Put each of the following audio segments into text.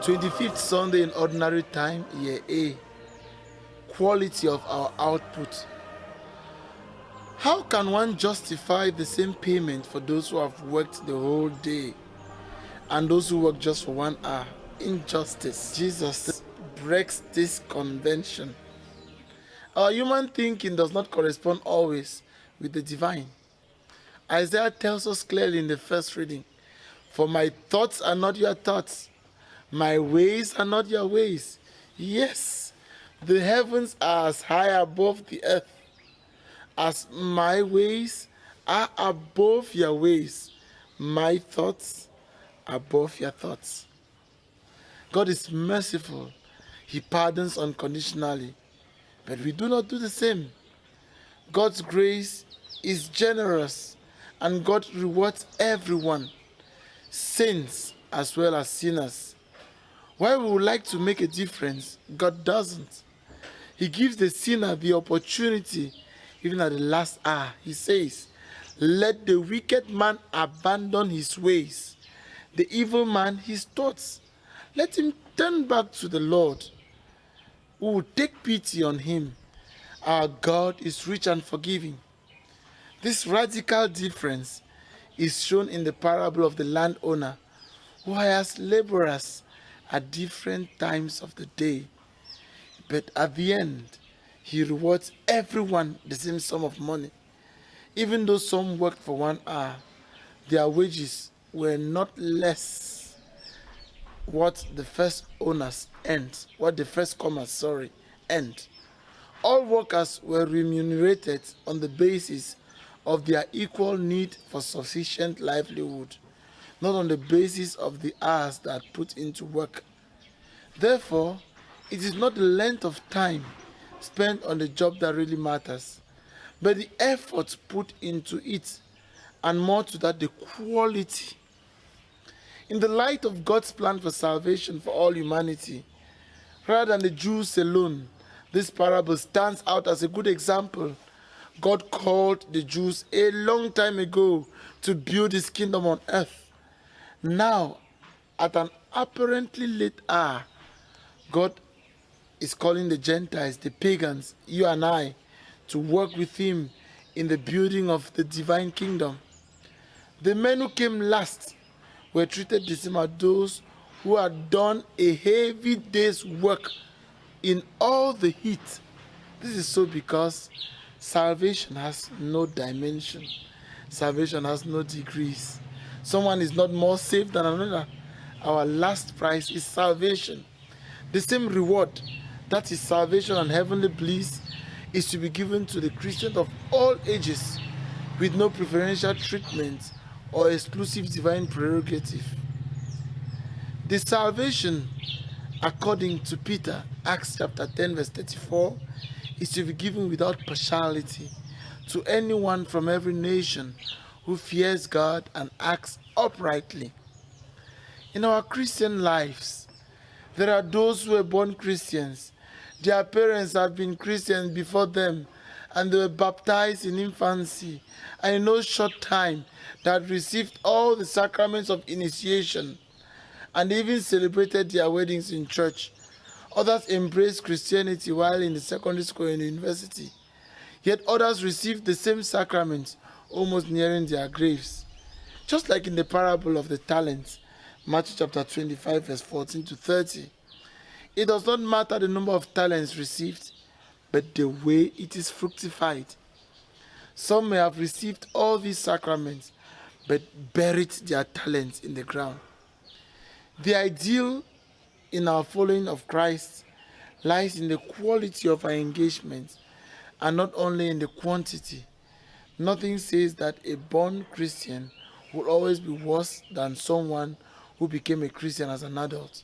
25th Sunday in ordinary time, year A. Quality of our output. How can one justify the same payment for those who have worked the whole day and those who work just for 1 hour? Injustice. Jesus breaks this convention. Our human thinking does not correspond always with the divine. Isaiah tells us clearly in the first reading, "For my thoughts are not your thoughts, my ways are not your ways. Yes, the heavens are as high above the earth as my ways are above your ways, my thoughts above your thoughts." God is merciful. He pardons unconditionally. But we do not do the same. God's grace is generous, and God rewards everyone, saints as well as sinners. While we would like to make a difference, God doesn't. He gives the sinner the opportunity, even at the last hour. He says, "Let the wicked man abandon his ways, the evil man his thoughts. Let him turn back to the Lord, who will take pity on him. Our God is rich and forgiving." This radical difference is shown in the parable of the landowner who hires laborers at different times of the day. But at the end, he rewards everyone the same sum of money. Even though some worked for 1 hour, their wages were not less what the first owners earned, what the first comers, earned. All workers were remunerated on the basis of their equal need for sufficient livelihood, not on the basis of the hours that are put into work. Therefore, it is not the length of time spent on the job that really matters, but the effort put into it, and more to that, the quality. In the light of God's plan for salvation for all humanity, rather than the Jews alone, this parable stands out as a good example. God called the Jews a long time ago to build his kingdom on earth. Now, at an apparently late hour, God is calling the Gentiles, the pagans, you and I, to work with him in the building of the divine kingdom. The men who came last were treated the same as those who had done a heavy day's work in all the heat. This is so because salvation has no dimension. Salvation has no degrees. Someone is not more saved than another. Our last prize is salvation. The same reward, that is salvation and heavenly bliss, is to be given to the Christians of all ages with no preferential treatment or exclusive divine prerogative. The salvation, according to Peter, Acts chapter 10 verse 34, is to be given without partiality to anyone from every nation who fears God and acts uprightly. In our Christian lives, there are those who were born Christians. Their parents have been Christians before them, and they were baptized in infancy, and in no short time that received all the sacraments of initiation, and even celebrated their weddings in church. Others embraced Christianity while in the secondary school and university. Yet others received the same sacraments almost nearing their graves. Just like in the parable of the talents, Matthew chapter 25 verse 14 to 30. It does not matter the number of talents received, but the way it is fructified. Some may have received all these sacraments, but buried their talents in the ground. The ideal in our following of Christ lies in the quality of our engagement, and not only in the quantity. Nothing says that a born Christian will always be worse than someone who became a Christian as an adult.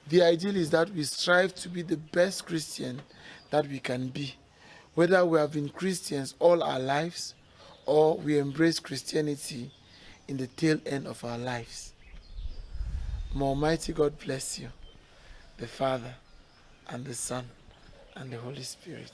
The ideal is that we strive to be the best Christian that we can be, whether we have been Christians all our lives or we embrace Christianity in the tail end of our lives. May Almighty God bless you, the Father, and the Son, and the Holy Spirit.